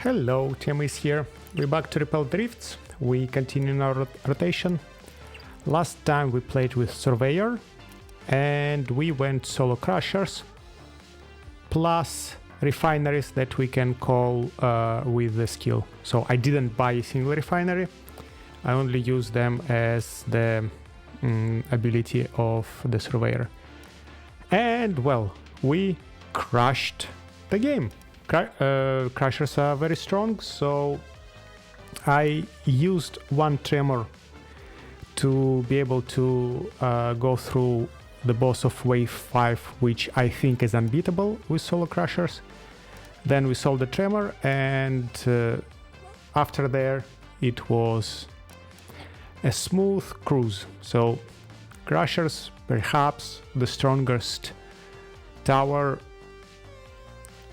Hello, Tim is here. We're back to Repel the Rifts. We continue in our rotation. Last time we played with Surveyor and we went solo crushers plus refineries that we can call with the skill. So I didn't buy a single refinery. I only used them as the ability of the Surveyor. And well, we crushed the game. Crushers are very strong, so I used one tremor to be able to go through the boss of wave 5, which I think is unbeatable with solo crushers. Then we solved the tremor, and after there it was a smooth cruise. So crushers, perhaps the strongest tower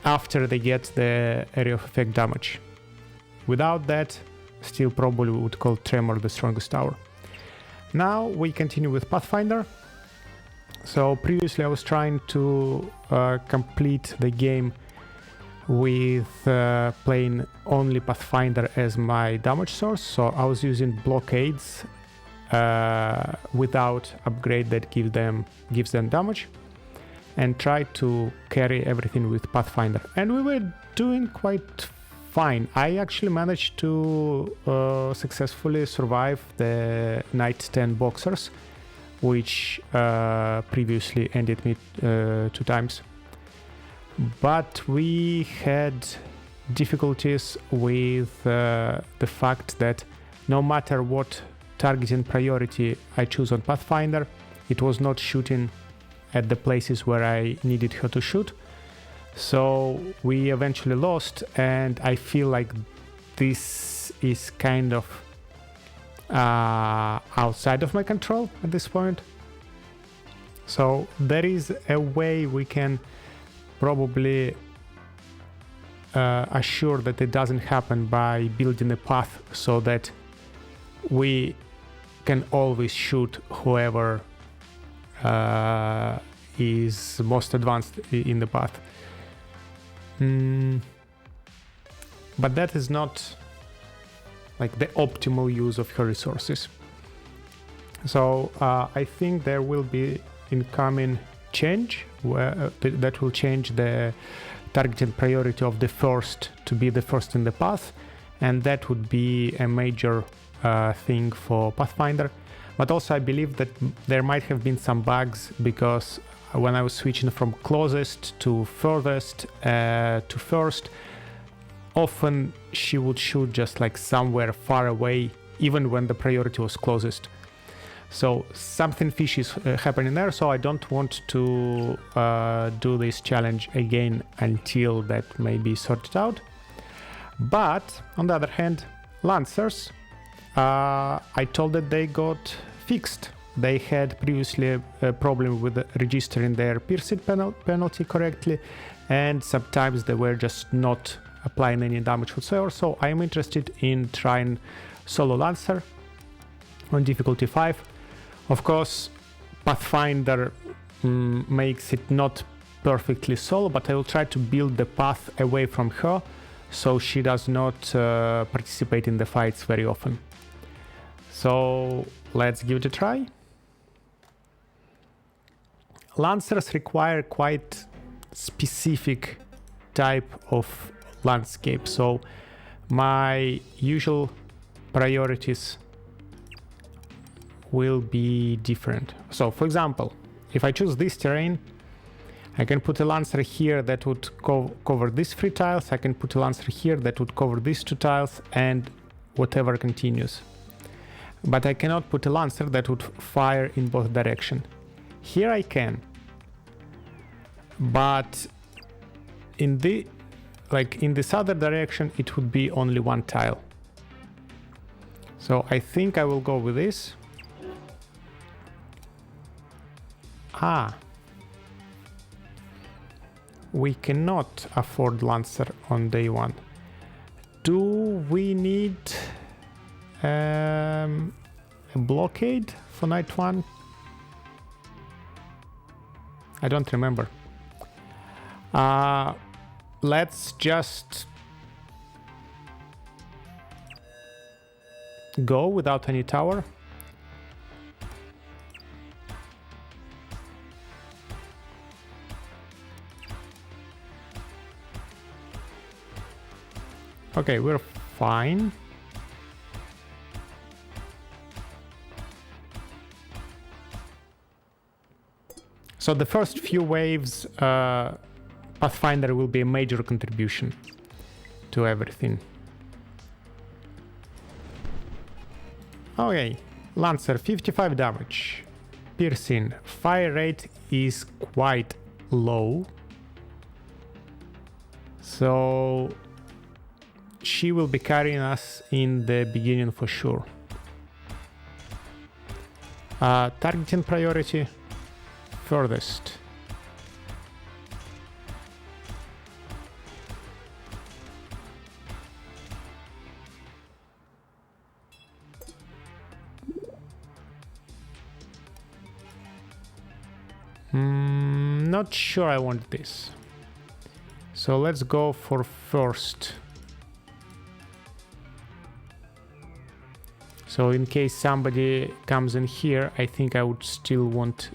after they get the area of effect damage. Without that, still probably would call Tremor the strongest tower. Now we continue with Pathfinder. So previously I was trying to complete the game with playing only Pathfinder as my damage source. So I was using blockades without upgrade that gives them damage, and try to carry everything with Pathfinder. And we were doing quite fine. I actually managed to successfully survive the Night 10 boxers, which previously ended me 2 times. But we had difficulties with the fact that no matter what targeting priority I choose on Pathfinder, it was not shooting at the places where I needed her to shoot. So we eventually lost, and I feel like this is kind of outside of my control at this point. So there is a way we can probably assure that it doesn't happen by building a path so that we can always shoot whoever is most advanced in the path. But that is not like the optimal use of her resources. So I think there will be incoming change where that will change the targeted priority of the first to be the first in the path, and that would be a major thing for Pathfinder. But also I believe that there might have been some bugs, because when I was switching from closest to furthest to first, often she would shoot just like somewhere far away, even when the priority was closest. So something fishy is happening there, so I don't want to do this challenge again until that may be sorted out. But on the other hand, Lancers, I told that they got fixed. They had previously a problem with registering their piercing penalty correctly, and sometimes they were just not applying any damage whatsoever. So I'm interested in trying solo Lancer on difficulty 5. Of course, Pathfinder makes it not perfectly solo, but I will try to build the path away from her so she does not participate in the fights very often. So let's give it a try. Lancers require quite specific type of landscape, so my usual priorities will be different. So for example, if I choose this terrain, I can put a Lancer here that would cover these 3 tiles, I can put a Lancer here that would cover these 2 tiles, and whatever continues. But I cannot put a Lancer that would fire in both directions. Here I can, but in this other direction it would be only 1 tile. So I think I will go with this. We cannot afford Lancer on day 1. Do we need a blockade for night 1? I don't remember. Let's just go without any tower. Okay, we're fine. So the first few waves, Pathfinder will be a major contribution to everything. Okay, Lancer, 55 damage. Piercing, fire rate is quite low. So she will be carrying us in the beginning for sure. Targeting priority, furthest. Not sure I want this. So let's go for first. So in case somebody comes in here, I think I would still want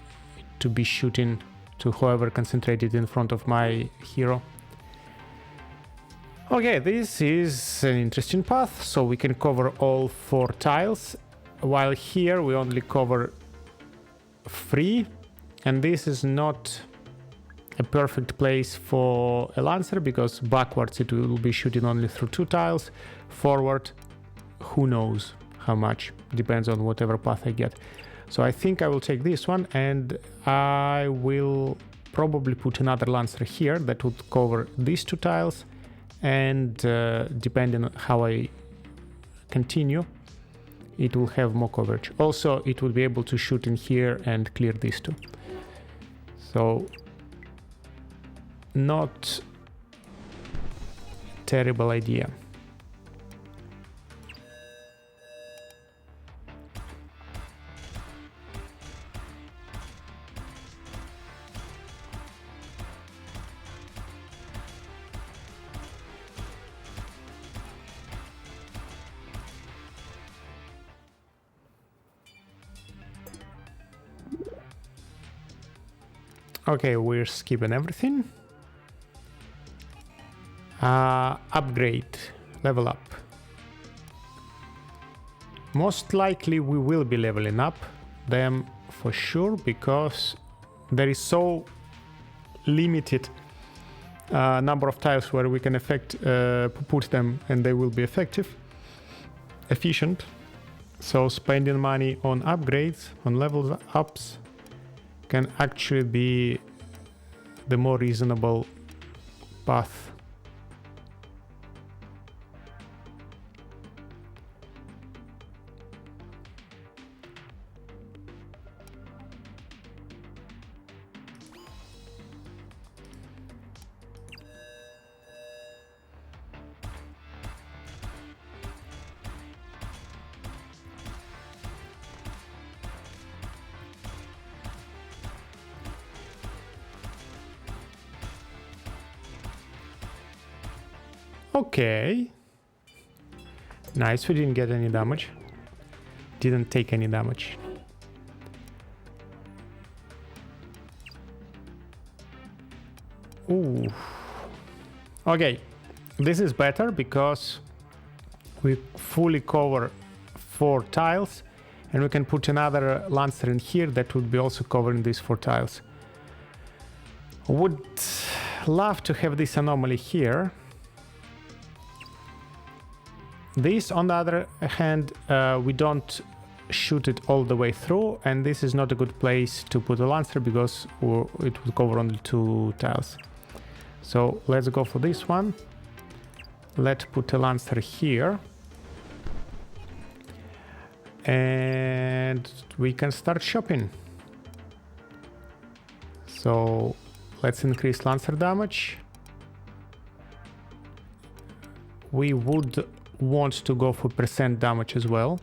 to be shooting to whoever concentrated in front of my hero. Okay, this is an interesting path, so we can cover all 4 tiles, while here we only cover 3, and this is not a perfect place for a Lancer, because backwards it will be shooting only through 2 tiles, forward, who knows how much, depends on whatever path I get. So I think I will take this one, and I will probably put another Lancer here that would cover these 2 tiles, and depending on how I continue, it will have more coverage. Also, it will be able to shoot in here and clear these 2. So not terrible idea. Okay, we're skipping everything. Upgrade, level up. Most likely we will be leveling up them for sure, because there is so limited number of tiles where we can put them and they will be efficient. So spending money on upgrades, on level ups, can actually be the more reasonable path. Okay. Nice, we didn't get any damage. Didn't take any damage. Ooh. Okay, this is better because we fully cover 4 tiles, and we can put another Lancer in here that would be also covering these 4 tiles. Would love to have this anomaly here. This, on the other hand, we don't shoot it all the way through, and this is not a good place to put a Lancer because it will cover only 2 tiles. So let's go for this one. Let's put a Lancer here. And we can start shopping. So let's increase Lancer damage. We would want to go for percent damage as well.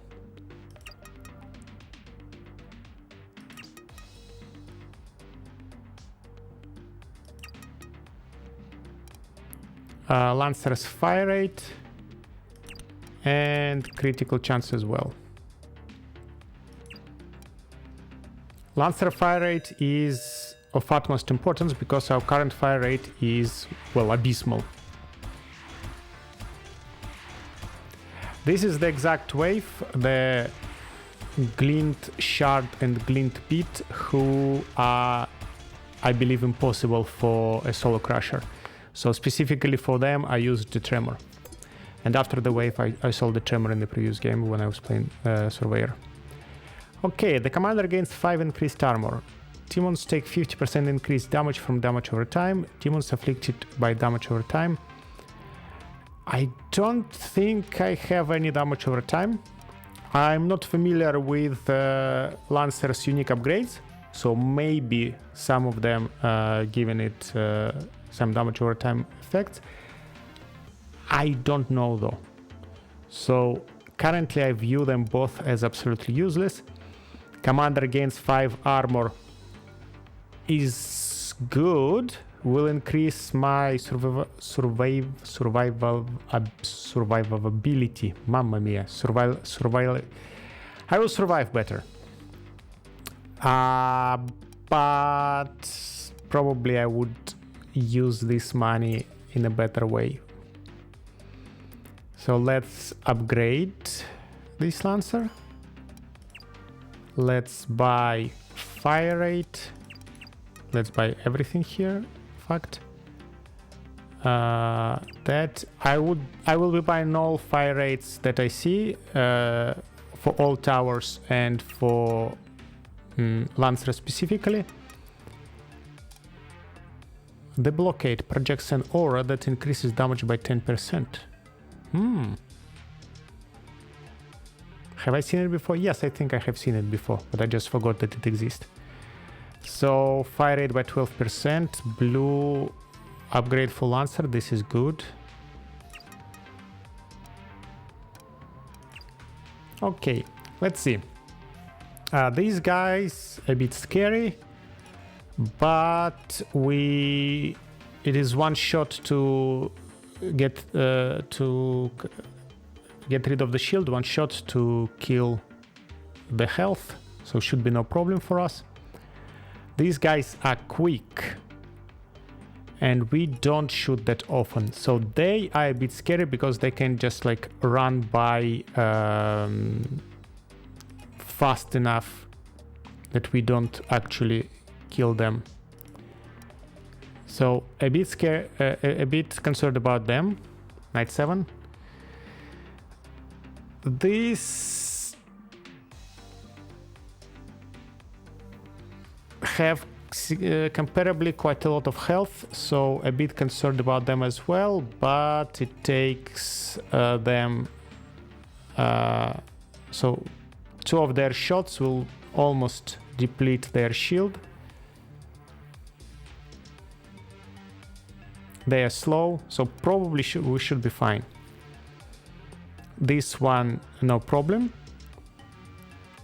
Lancer's fire rate and critical chance as well. Lancer fire rate is of utmost importance because our current fire rate is, well, abysmal. This is the exact wave, the Glint Shard and Glint Pit, who are, I believe, impossible for a solo crusher. So specifically for them, I used the Tremor. And after the wave, I saw the Tremor in the previous game when I was playing Surveyor. Okay, the commander gains 5 increased armor. Demons take 50% increased damage from damage over time. Demons afflicted by damage over time. I don't think I have any damage over time. I'm not familiar with Lancer's unique upgrades, so maybe some of them giving it some damage over time effects. I don't know though. So currently I view them both as absolutely useless. Commander gains 5 armor is good. Will increase my survivability. Mamma mia, survival. I will survive better. But probably I would use this money in a better way. So let's upgrade this Lancer. Let's buy fire rate. Let's buy everything here. Fact that I will be buying all fire rates that I see for all towers and for Lancer specifically. The blockade projects an aura that increases damage by 10%. Have I seen it before? Yes, I think I have seen it before, but I just forgot that it exists. So fire rate by 12%, blue upgrade for Lancer, this is good. Okay, let's see. These guys a bit scary, but it is one shot to get rid of the shield, one shot to kill the health, so should be no problem for us. These guys are quick and we don't shoot that often, so they are a bit scary because they can just like run by fast enough that we don't actually kill them. So a bit scared, a bit concerned about them. Knight 7. These have comparably quite a lot of health, so a bit concerned about them as well, but it takes them so 2 of their shots will almost deplete their shield. They are slow, so probably we should be fine. This one, no problem.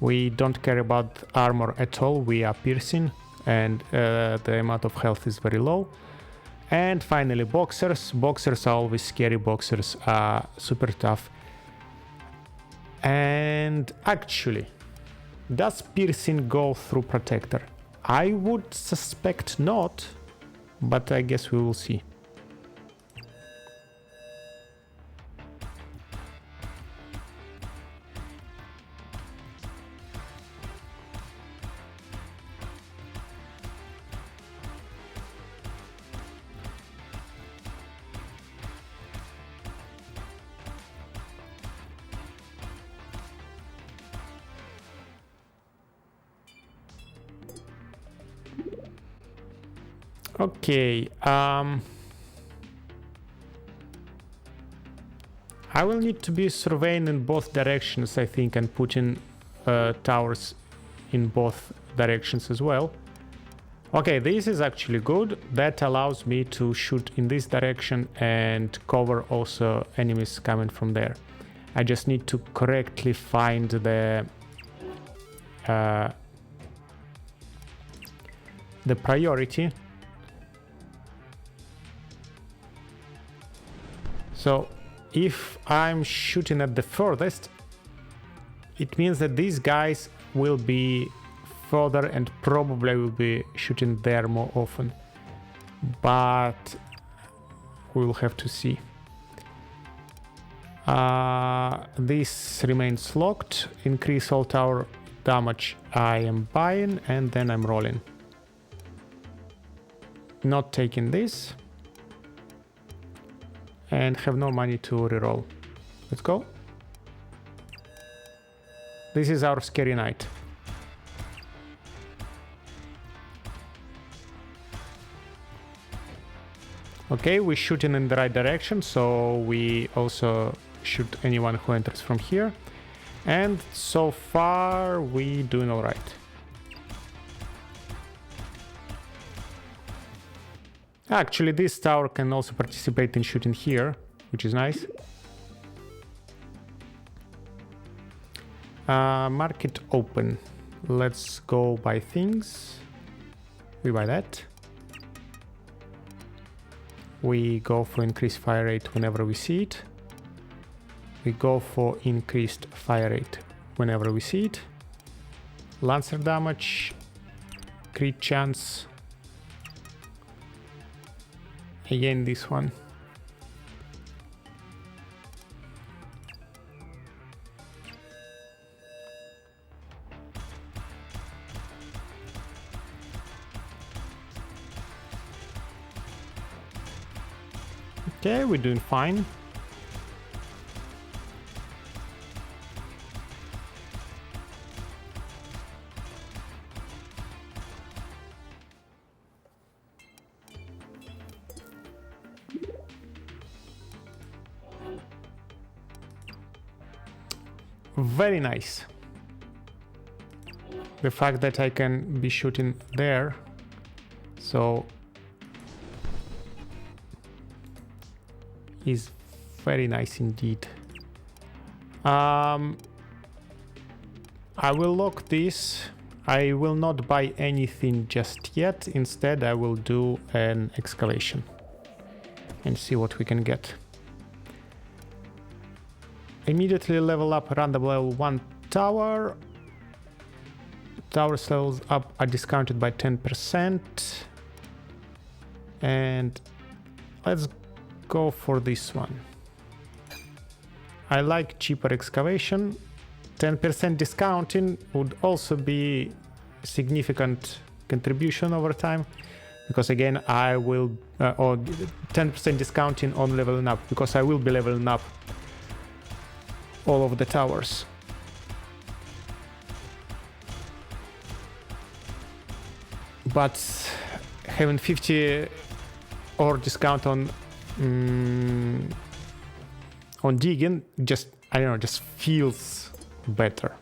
We don't care about armor at all, we are piercing, and the amount of health is very low. And finally, boxers. Boxers are always scary, boxers are super tough. And actually, does piercing go through protector? I would suspect not, but I guess we will see. Okay, I will need to be surveying in both directions, I think, and putting towers in both directions as well. Okay, this is actually good. That allows me to shoot in this direction and cover also enemies coming from there. I just need to correctly find the priority. So if I'm shooting at the furthest, it means that these guys will be further and probably I will be shooting there more often. But we will have to see. This remains locked. Increase all tower damage I am buying, and then I'm rolling. Not taking this. And have no money to reroll. Let's go. This is our scary knight. Okay, we're shooting in the right direction, so we also shoot anyone who enters from here. And so far, we're doing all right. Actually, this tower can also participate in shooting here, which is nice. Market open. Let's go buy things. We buy that. We go for increased fire rate whenever we see it. We go for increased fire rate whenever we see it. Lancer damage, crit chance. Again, this one. Okay, we're doing fine. Very nice. The fact that I can be shooting there, so is very nice indeed. I will lock this. I will not buy anything just yet. Instead, I will do an excavation and see what we can get. Immediately level up random level 1 tower. Tower levels up are discounted by 10%. And let's go for this one. I like cheaper excavation. 10% discounting would also be significant contribution over time, because again I will or 10% discounting on leveling up, because I will be leveling up all of the towers. But having 50 or discount on digging, just I don't know, just feels better.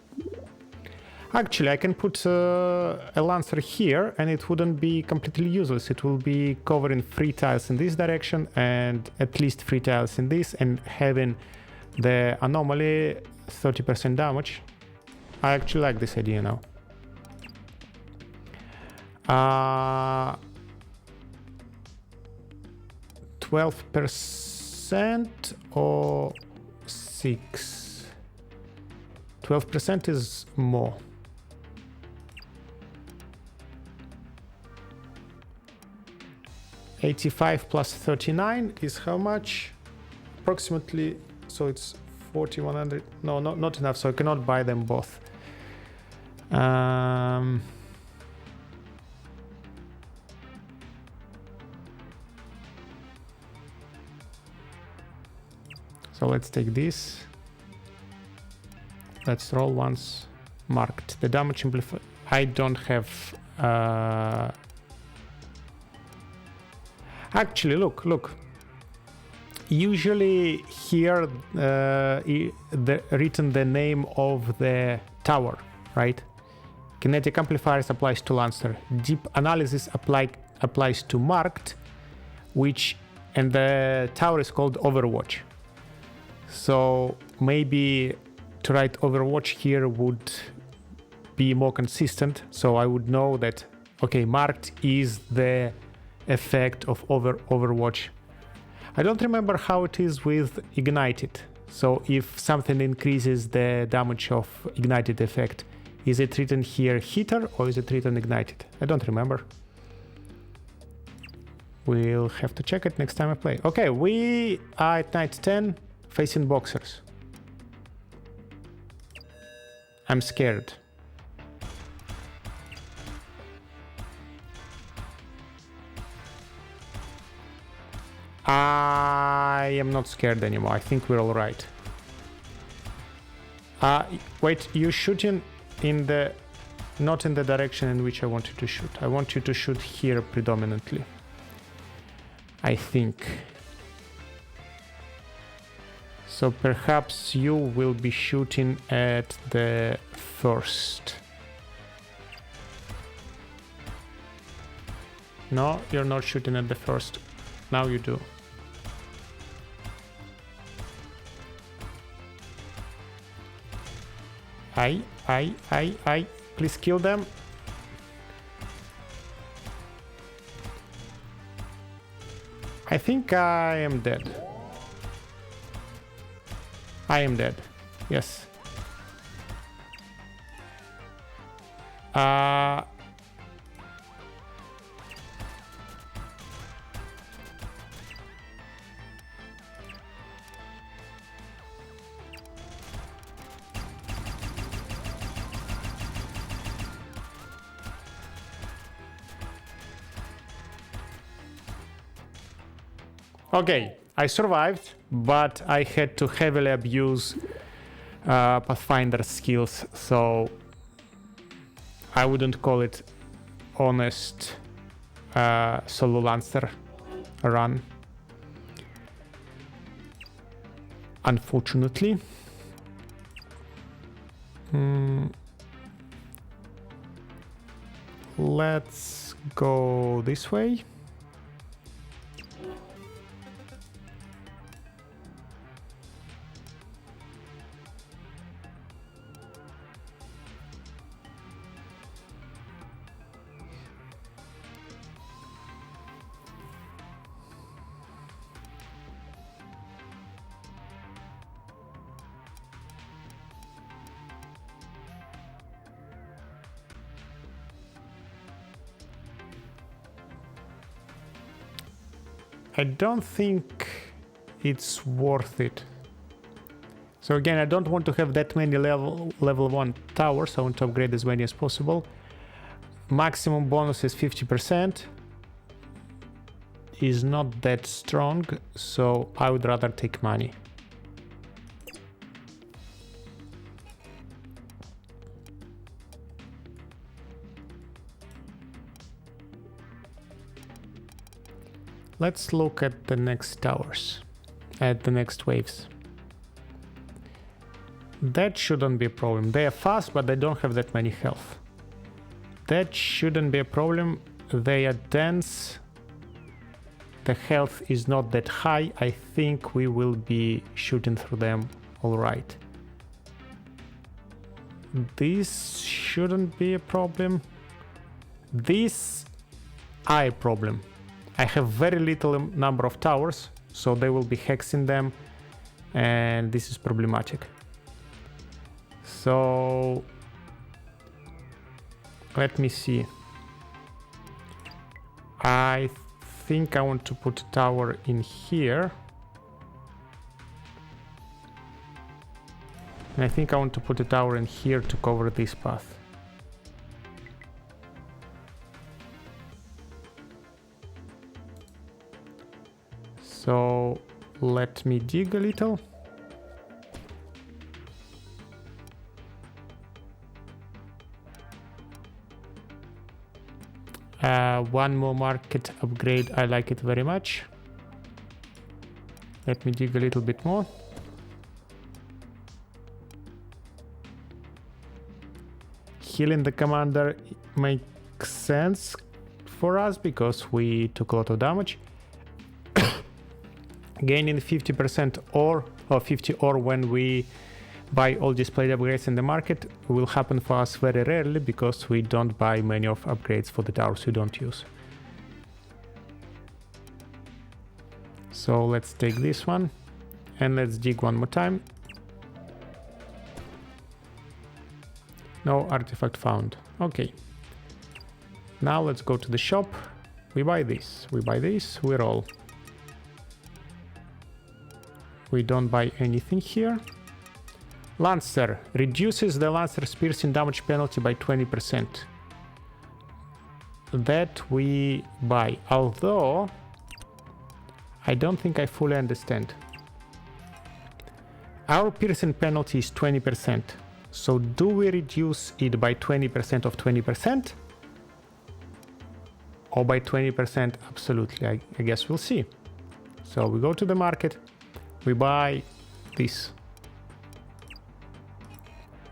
Actually, I can put a lancer here and it wouldn't be completely useless. It will be covering 3 tiles in this direction and at least 3 tiles in this, and having the anomaly 30% damage. I actually like this idea now. 12% or 6? 12% is more. $85 plus 39 is how much? Approximately, so it's 4,100. No, not enough, so I cannot buy them both. So let's take this. Let's roll once. Marked. The damage amplifier. I don't have. Actually, look. Usually here, written the name of the tower, right? Kinetic amplifiers applies to Lancer. Deep analysis applies to Marked, and the tower is called Overwatch. So maybe to write Overwatch here would be more consistent. So I would know that, okay, Marked is the effect of Overwatch. I don't remember how it is with ignited. So if something increases the damage of ignited effect, is it written here heater or is it written ignited? I don't remember. We'll have to check it next time I play. Okay, we are at night 10 facing boxers. I'm scared. I am not scared anymore. I think we're all right. Wait, you're shooting in the... not in the direction in which I want you to shoot. I want you to shoot here predominantly. I think. So perhaps you will be shooting at the first. No, you're not shooting at the first. Now you do. Aye. Please kill them. I think I am dead. I am dead. Yes. Okay, I survived, but I had to heavily abuse Pathfinder skills, so I wouldn't call it honest solo lancer run. Unfortunately. Let's go this way. I don't think it's worth it. So again, I don't want to have that many level 1 towers. I want to upgrade as many as possible. Maximum bonus is 50%. Is not that strong, so I would rather take money. Let's look at the next towers, at the next waves. That shouldn't be a problem. They are fast, but they don't have that many health. That shouldn't be a problem. They are dense. The health is not that high. I think we will be shooting through them all right. This shouldn't be a problem. This, a problem. I have very little number of towers, so they will be hexing them, and this is problematic. So let me see. I think I want to put a tower in here. And I think I want to put a tower in here to cover this path. So let me dig a little. One more market upgrade. I like it very much. Let me dig a little bit more. Healing the commander makes sense for us because we took a lot of damage. Gaining 50% or 50 or when we buy all displayed upgrades in the market will happen for us very rarely because we don't buy many of upgrades for the towers we don't use. So let's take this one and let's dig one more time. No artifact found. Okay. Now let's go to the shop. We buy this. We buy this. We roll. We don't buy anything here. Lancer reduces the Lancer's piercing damage penalty by 20%. That we buy. Although I don't think I fully understand. Our piercing penalty is 20%. So do we reduce it by 20% of 20%? Or by 20% absolutely? I guess we'll see. So we go to the market. We buy this.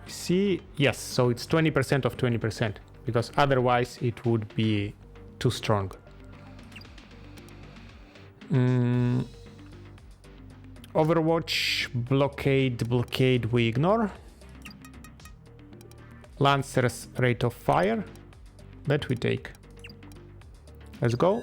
See, yes, so it's 20% of 20%, because otherwise it would be too strong. Overwatch, blockade we ignore. Lancer's rate of fire, that we take. Let's go.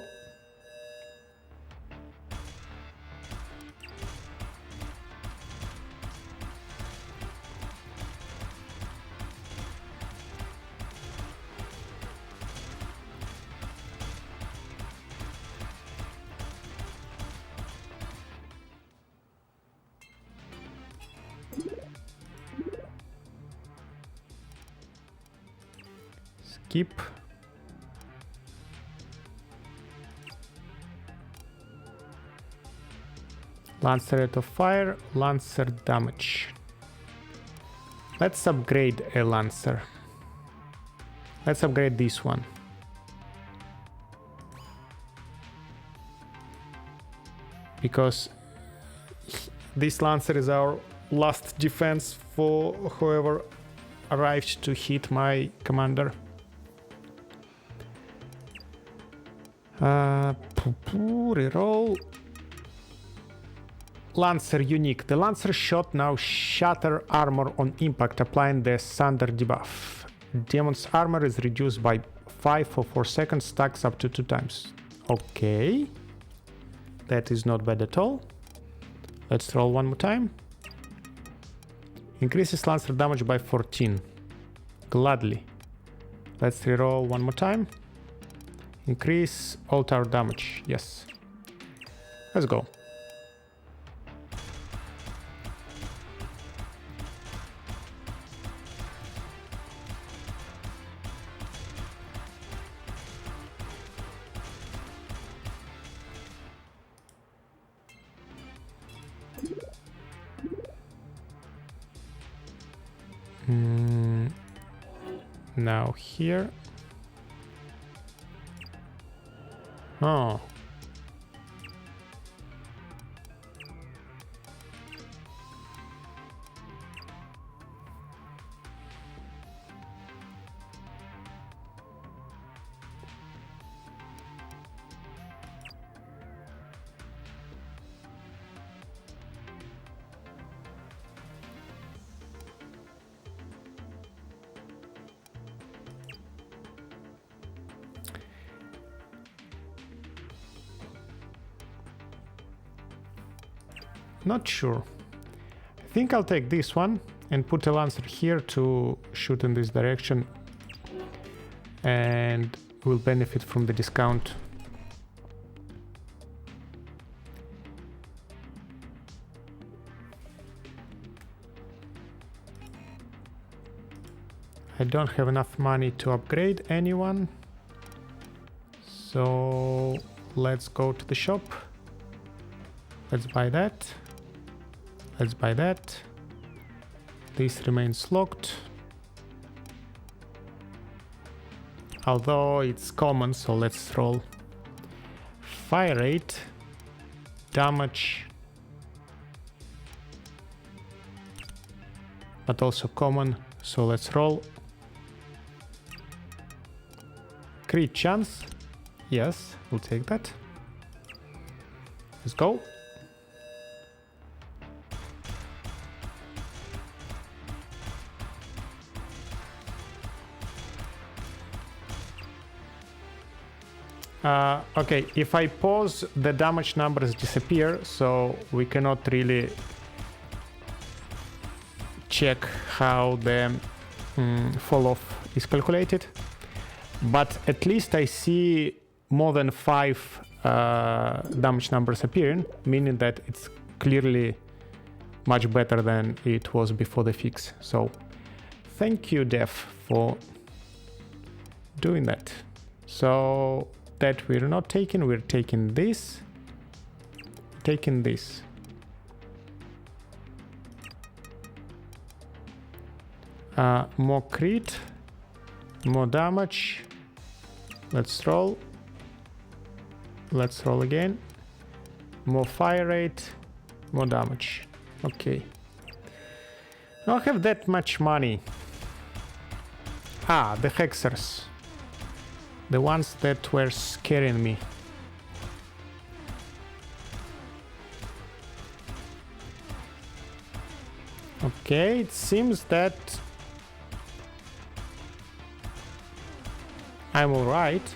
Skip. Lancer rate of fire, Lancer damage. Let's upgrade a Lancer. Let's upgrade this one. Because this Lancer is our last defense for whoever arrived to hit my commander. Reroll. Lancer unique. The Lancer shot now shatter armor on impact, applying the Thunder debuff. Demon's armor is reduced by 5 for 4 seconds, stacks up to 2 times. Okay. That is not bad at all. Let's roll one more time. Increases Lancer damage by 14. Gladly. Let's reroll one more time. Increase all tower damage. Yes. Let's go. Now here. Oh. Not sure. I think I'll take this one and put a Lancer here to shoot in this direction, and will benefit from the discount. I don't have enough money to upgrade anyone, so let's go to the shop. Let's buy that. Let's buy that. This remains locked. Although it's common, so let's roll. Fire rate, damage, but also common, so let's roll. Crit chance, yes, we'll take that. Let's go. Okay, if I pause, the damage numbers disappear, so we cannot really check how the fall off is calculated. But at least I see more than 5 damage numbers appearing, meaning that it's clearly much better than it was before the fix. So thank you, dev, for doing that. So that we're not taking, we're taking this, taking this. More crit, more damage. Let's roll. Let's roll again. More fire rate, more damage. Okay. I don't have that much money. Ah, the hexers. The ones that were scaring me. Okay, it seems that I'm alright.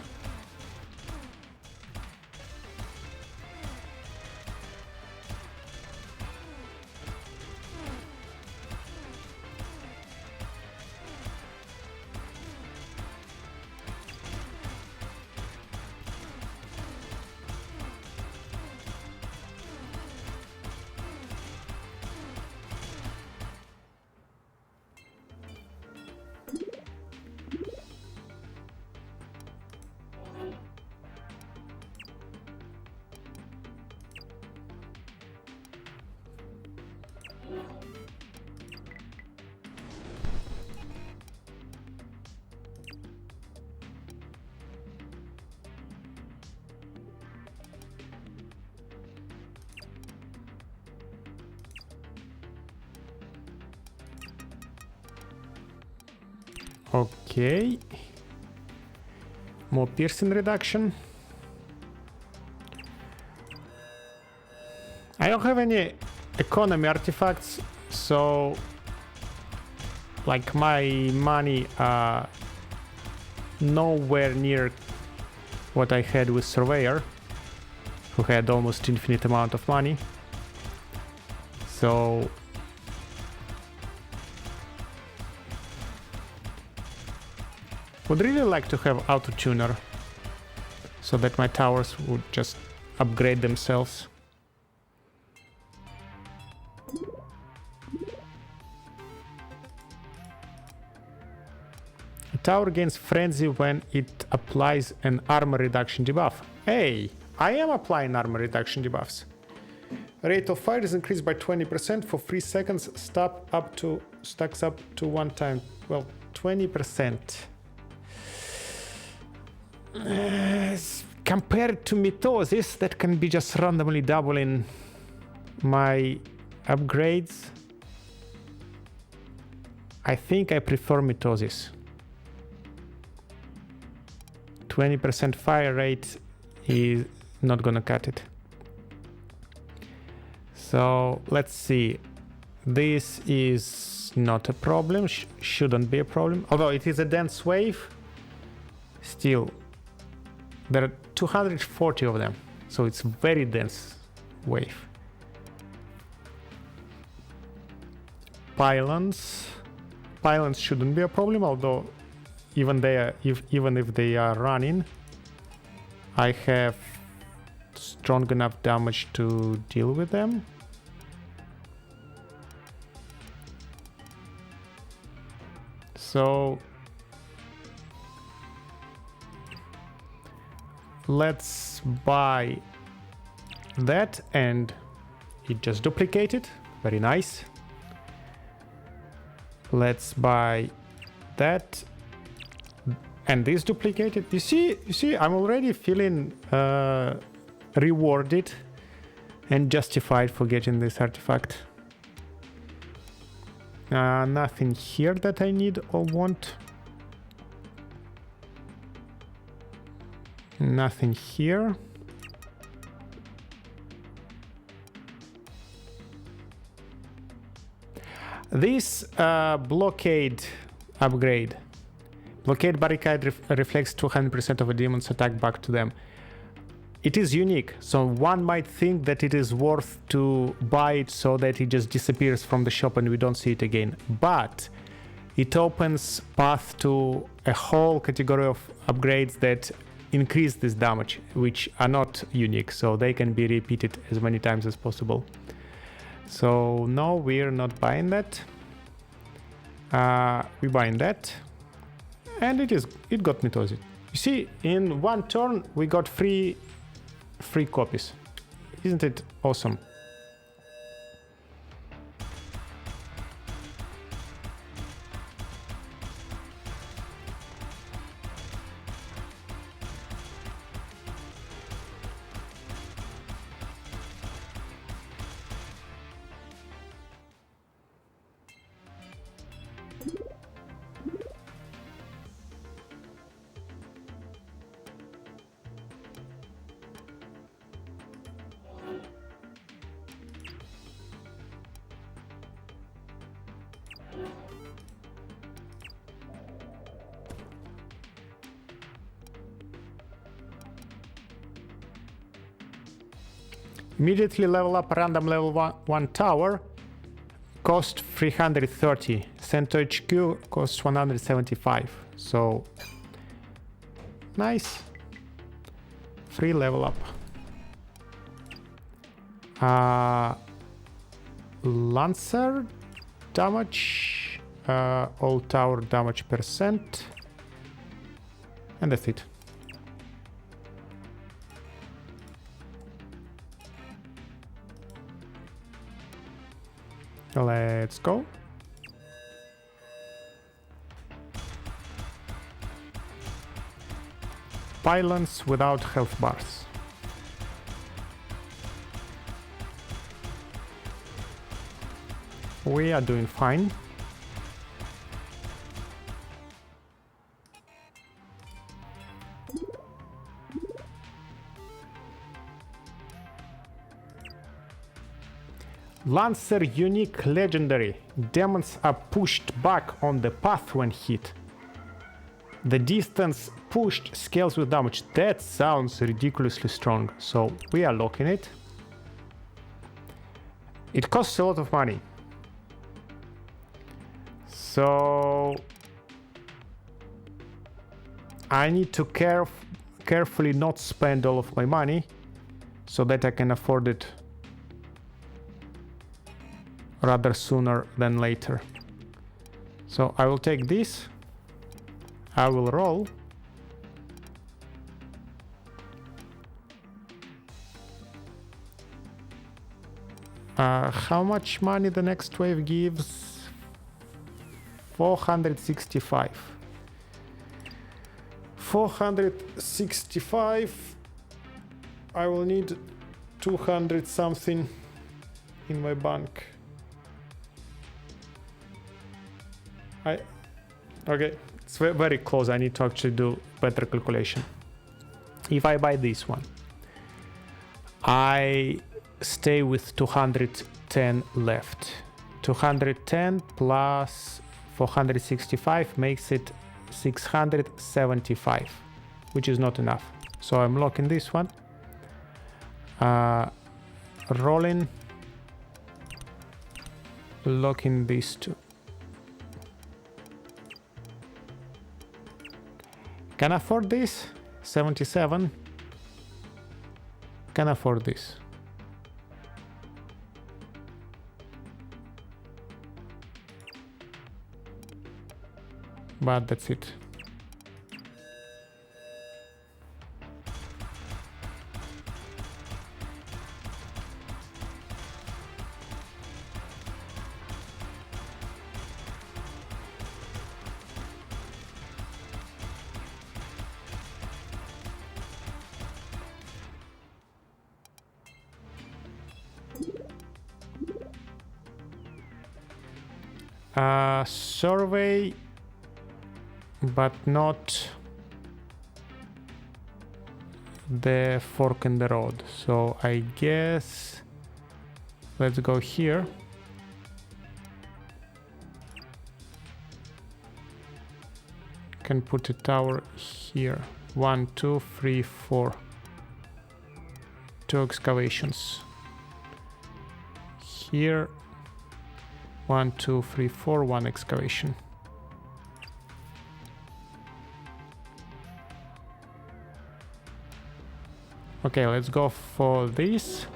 Okay. More piercing reduction. I don't have any economy artifacts, so like my money nowhere near what I had with Surveyor, who had almost infinite amount of money. So would really like to have auto-tuner so that my towers would just upgrade themselves. A tower gains frenzy when it applies an armor reduction debuff. Hey, I am applying armor reduction debuffs. Rate of fire is increased by 20% for 3 seconds, stacks up to 1 time. Well, 20%. Compared to Mitosis, that can be just randomly doubling my upgrades. I think I prefer Mitosis. 20% fire rate is not gonna cut it. So let's see. This is not a problem, shouldn't be a problem. Although it is a dense wave, still. There are 240 of them, so it's very dense wave. Pylons shouldn't be a problem, although even if they are running, I have strong enough damage to deal with them. So let's buy that, and it just duplicated. Very nice. Let's buy that, and this duplicated. You see, I'm already feeling rewarded and justified for getting this artifact. Nothing here that I need or want. Nothing here. This blockade upgrade. Blockade barricade reflects 200% of a demon's attack back to them. it is unique, so one might think that it is worth to buy it so that it just disappears from the shop and we don't see it again. But it opens path to a whole category of upgrades that increase this damage, which are not unique, so they can be repeated as many times as possible. So no, we're not buying that. We're buying that, and it got Mitosis. You see, in one turn we got free copies. Isn't it awesome? Immediately level up random level 1 tower, cost 330. Send to HQ, costs 175. So nice. Free level up. Lancer damage, all tower damage percent, and that's it. Let's go. Pylons without health bars. We are doing fine. Lancer unique legendary. Demons are pushed back on the path when hit. The distance pushed scales with damage. That sounds ridiculously strong, so we are locking it. It costs a lot of money. So I need to carefully not spend all of my money so that I can afford it rather sooner than later. So I will take this. I will roll. How much money the next wave gives? 465. 465. I will need 200 something in my bank. Okay, it's very close. I need to actually do better calculation. If I buy this one, I stay with 210 left. 210 plus 465 makes it 675, which is not enough. So I'm locking this one. Rolling. Locking these two. Can afford this? 77. Can afford this. But that's it. Survey, but not the fork in the road. So I guess let's go here. Can put a tower here. 1, 2, 3, 4. 2 excavations. Here, 1, 2, 3, 4, 1 excavation. Okay, let's go for this.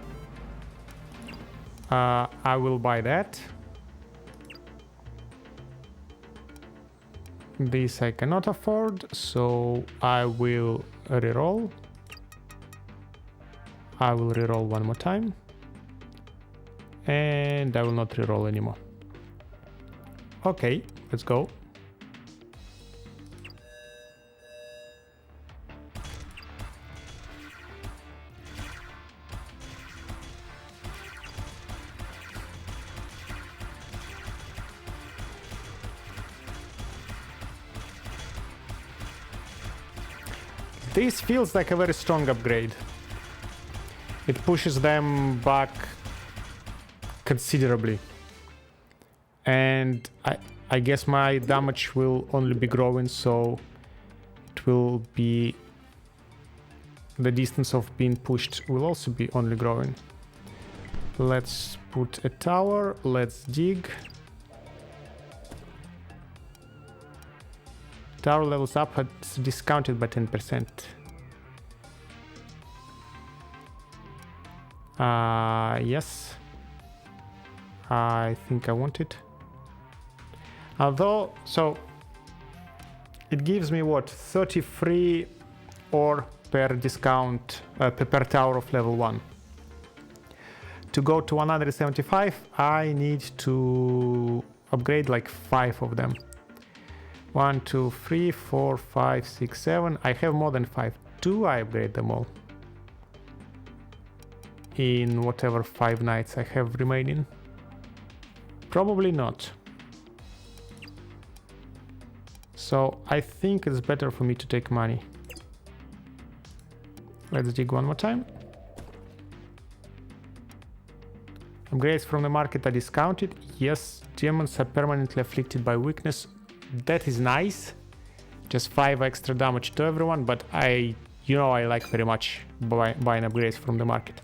I will buy that. This I cannot afford, so I will reroll. I will reroll one more time. And I will not reroll anymore. Okay, let's go. This feels like a very strong upgrade. It pushes them back considerably. And I guess my damage will only be growing, so it will be... the distance of being pushed will also be only growing. Let's put a tower, let's dig. Tower levels up, it's discounted by 10%. Yes. I think I want it. Although, so it gives me what, 33 ore per discount per tower of level 1. To go to 175, I need to upgrade like 5 of them. 1, 2, 3, 4, 5, 6, 7. I have more than 5. Do I upgrade them all? In whatever 5 nights I have remaining? Probably not. So I think it's better for me to take money. Let's dig one more time. Upgrades from the market are discounted. Yes, demons are permanently afflicted by weakness. That is nice. Just 5 extra damage to everyone, but I like very much buying upgrades from the market.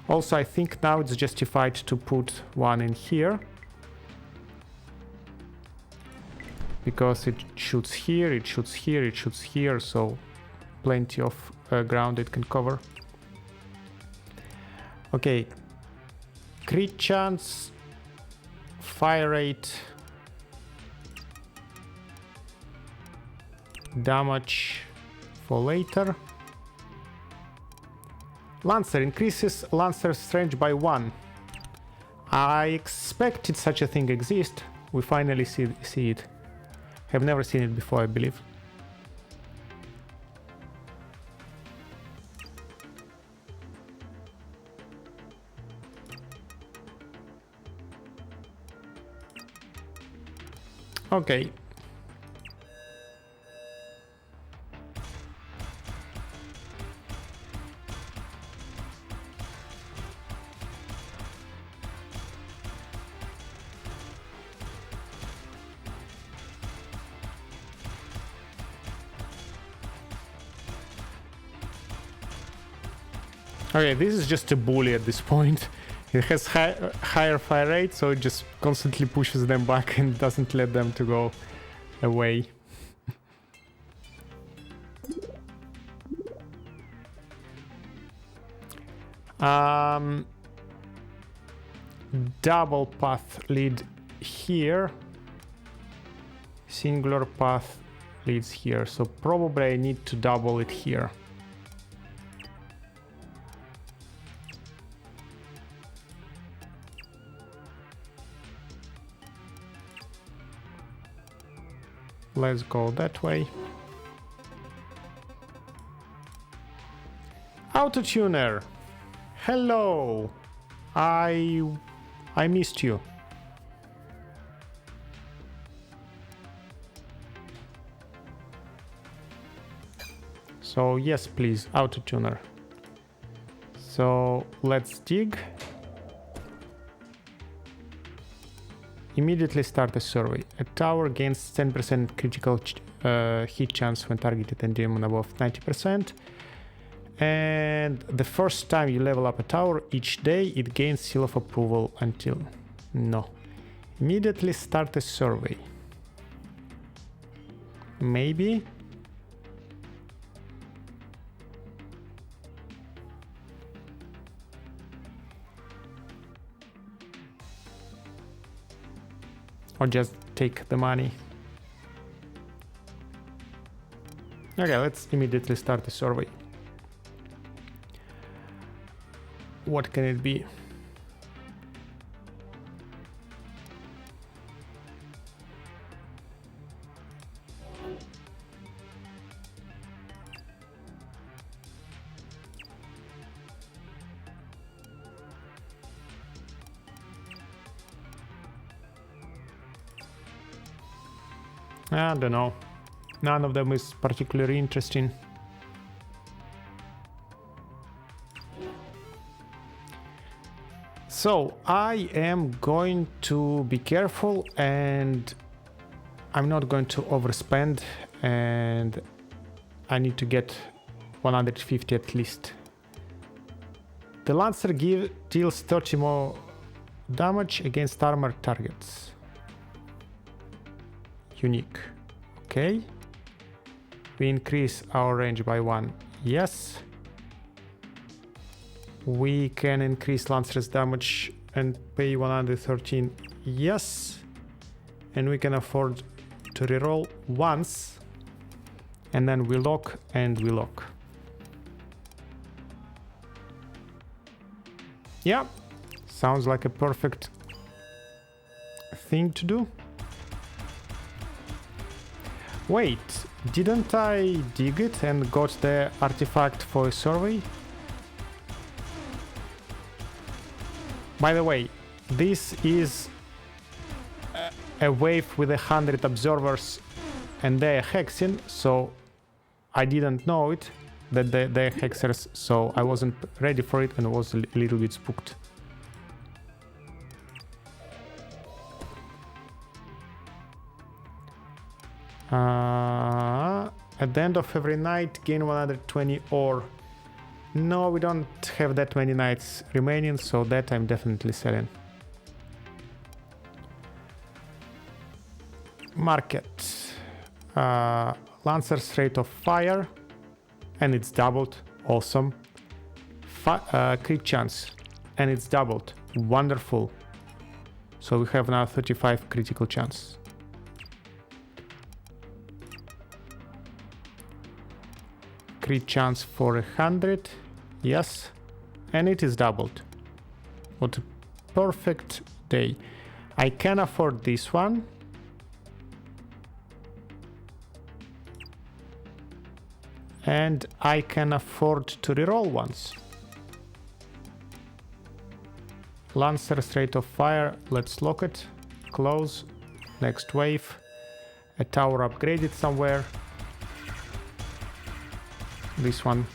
Also, I think now it's justified to put one in here. Because it shoots here, it shoots here, it shoots here, so plenty of ground it can cover. Okay. Crit chance, fire rate, damage for later. Lancer increases Lancer's strength by 1. I expected such a thing exist. We finally see it. Have never seen it before, I believe. Okay. Okay, this is just a bully at this point. It has higher fire rate, so it just constantly pushes them back and doesn't let them to go away. Double path lead here. Singular path leads here, so probably I need to double it here. Let's go that way. Autotuner. Hello. I missed you. So yes, please, autotuner. So let's dig. Immediately start a survey. A tower gains 10% critical hit chance when targeted and demon above 90%. And the first time you level up a tower each day, it gains seal of approval until... No. Immediately start a survey. Maybe? Or just take the money. Okay, let's immediately start a survey. What can it be? I don't know. None of them is particularly interesting. So I am going to be careful and I'm not going to overspend, and I need to get 150 at least. The Lancer deals 30 more damage against armored targets. Unique. Okay. We increase our range by 1. Yes. We can increase Lancer's damage and pay 113. Yes. And we can afford to reroll once. And then we lock and we lock. Yeah. Sounds like a perfect thing to do. Wait, didn't I dig it and got the artifact for a survey? By the way, this is a wave with 100 observers and they're hexing, so I didn't know it, that they're hexers, so I wasn't ready for it and was a little bit spooked. At the end of every night, gain 120 ore. No, we don't have that many nights remaining, so that I'm definitely selling. Market. Lancer's rate of fire, and it's doubled. Awesome. Crit chance, and it's doubled. Wonderful. So we have now 35 critical chance. Crit chance for 100, yes, and it is doubled. What a perfect day. I can afford this one. And I can afford to reroll once. Lancer's rate of fire, let's lock it. Close, next wave. A tower upgraded somewhere. This one.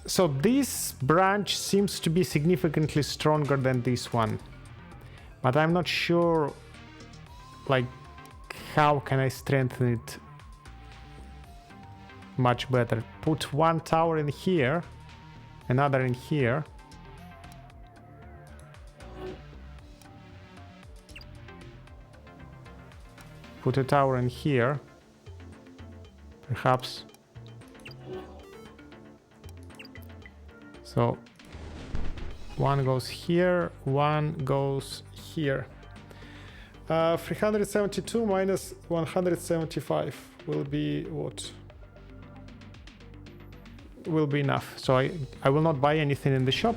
So this branch seems to be significantly stronger than this one, but I'm not sure, like, how can I strengthen it much better. Put one tower in here, another in here. Put a tower in here, perhaps. So one goes here, one goes here. 372 minus 175 will be what? Will be enough. So I will not buy anything in the shop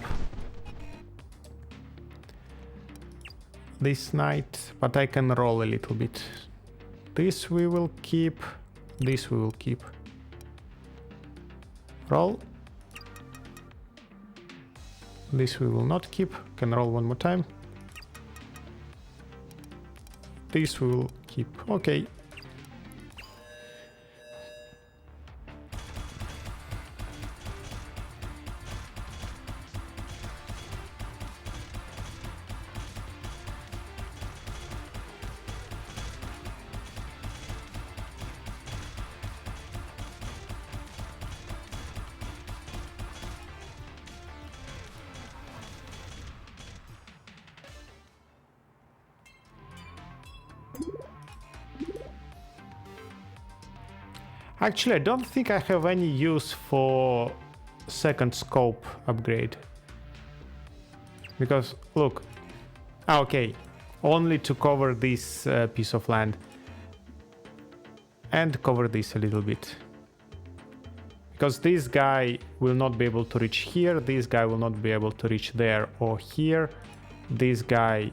this night, but I can roll a little bit. This we will keep, this we will keep. Roll. This we will not keep. Can roll one more time. This we will keep. Okay. Actually, I don't think I have any use for second scope upgrade. Because, look. Okay. Only to cover this piece of land. And cover this a little bit. Because this guy will not be able to reach here. This guy will not be able to reach there or here. This guy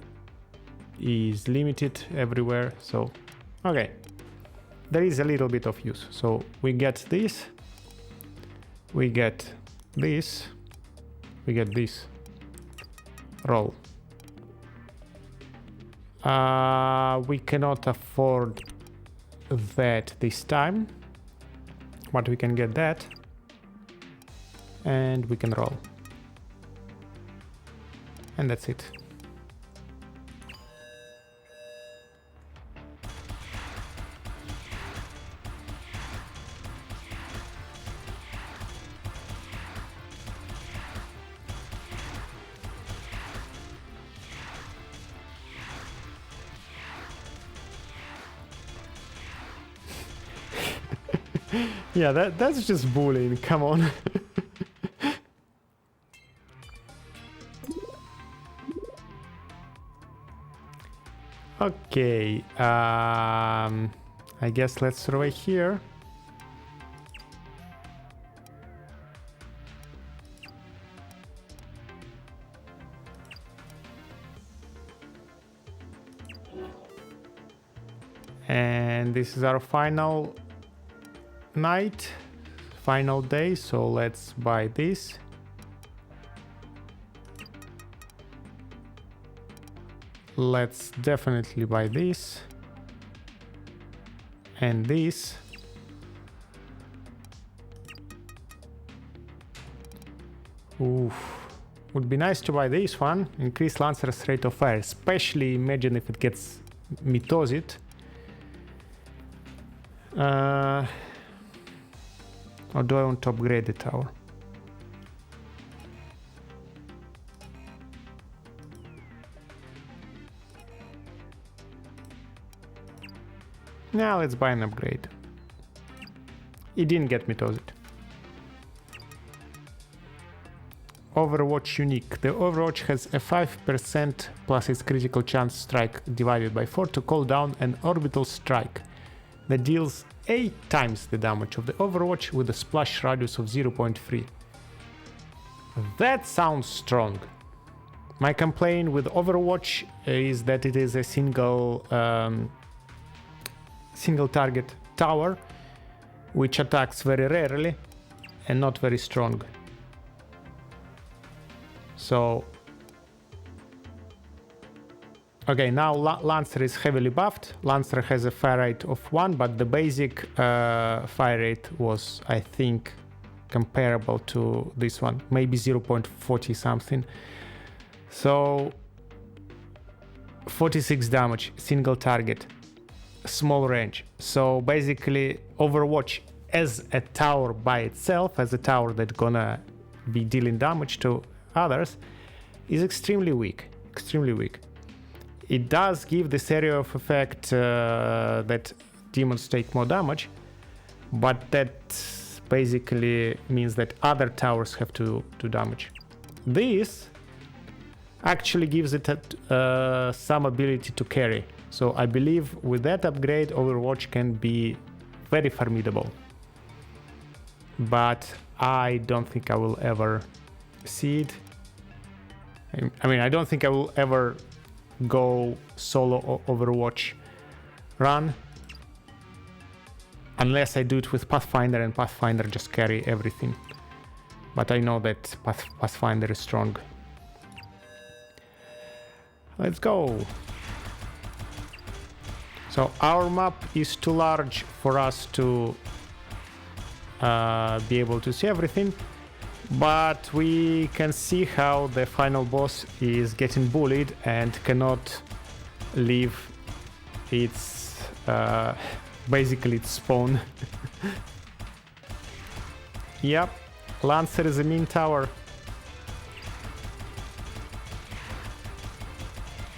is limited everywhere. So, okay. There is a little bit of use. So we get this. We get this. We get this. Roll. We cannot afford that this time. But we can get that. And we can roll. And that's it. Yeah, that's just bullying, come on. Okay, I guess let's survey here. And this is our final night, final day, so let's buy this. Let's definitely buy this and this. Oof. Would be nice to buy this one. Increase Lancer's rate of fire, especially imagine if it gets Mitosis. Or do I want to upgrade the tower? Now let's buy an upgrade. It didn't get Mitosis. Overwatch unique. The Overwatch has a 5% plus its critical chance strike divided by 4 to call down an orbital strike that deals 8 times the damage of the Overwatch with a splash radius of 0.3. That sounds strong. My complaint with Overwatch is that it is a single target tower which attacks very rarely and not very strong. So okay, now Lancer is heavily buffed. Lancer has a fire rate of 1, but the basic fire rate was, I think, comparable to this one, maybe 0.40 something. So 46 damage, single target, small range. So basically Overwatch as a tower by itself, as a tower that's gonna be dealing damage to others, is extremely weak. It does give this area of effect that demons take more damage, but that basically means that other towers have to do damage. This actually gives it some ability to carry. So I believe with that upgrade, Overwatch can be very formidable. But I don't think I will ever see it. I mean, I don't think I will ever go solo Overwatch run unless I do it with Pathfinder, and Pathfinder just carry everything. But I know that Pathfinder is strong. Let's go. So our map is too large for us to be able to see everything, but we can see how the final boss is getting bullied and cannot leave its basically its spawn. Yep, Lancer is a mean tower.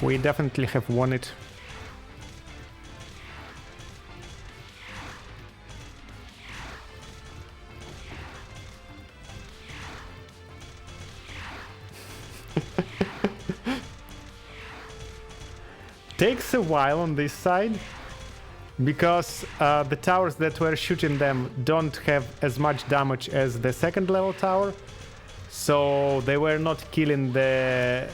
We definitely have won it. Takes a while on this side because the towers that were shooting them don't have as much damage as the second level tower, so they were not killing the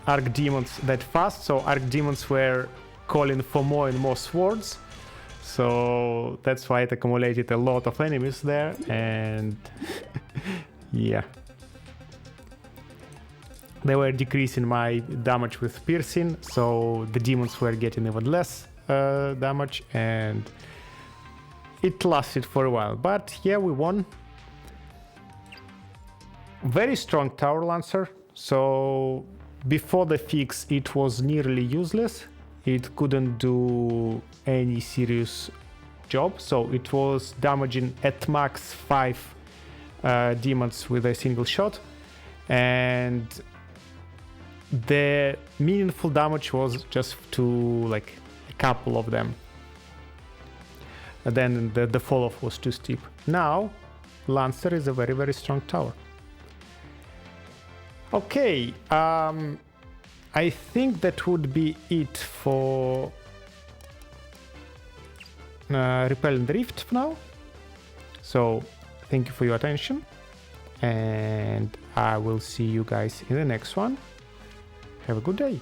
arc demons that fast, so arc demons were calling for more and more swords, so that's why it accumulated a lot of enemies there. And yeah, they were decreasing my damage with piercing, so the demons were getting even less damage, and it lasted for a while. But yeah, we won. Very strong tower lancer, so before the fix it was nearly useless. It couldn't do any serious job, so it was damaging at max 5 demons with a single shot, and the meaningful damage was just to like a couple of them. And then the fall off was too steep. Now Lancer is a very, very strong tower. Okay, I think that would be it for Repel the Rift now. So thank you for your attention, and I will see you guys in the next one. Have a good day.